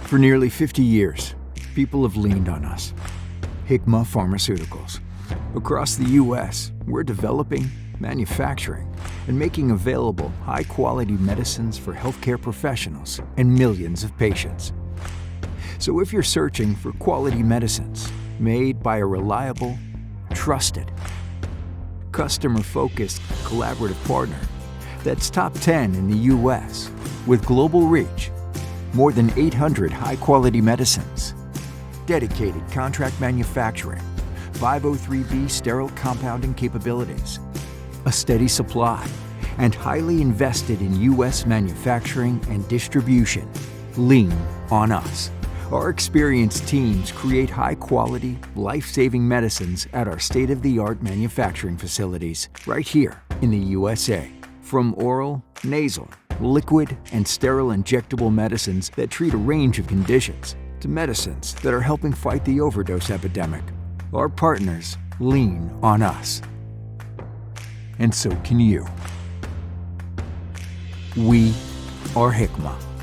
For nearly 50 years, people have leaned on us. Hikma Pharmaceuticals. Across the U.S., we're developing, manufacturing, and making available high-quality medicines for healthcare professionals and millions of patients. So if you're searching for quality medicines made by a reliable, trusted, customer-focused, collaborative partner that's top 10 in the U.S. with global reach, more than 800 high-quality medicines, dedicated contract manufacturing, 503B sterile compounding capabilities, a steady supply, and highly invested in U.S. manufacturing and distribution, lean on us. Our experienced teams create high-quality, life-saving medicines at our state-of-the-art manufacturing facilities right here in the USA. From oral, nasal, liquid, and sterile injectable medicines that treat a range of conditions to medicines that are helping fight the overdose epidemic, our partners lean on us. And so can you. We are Hikma.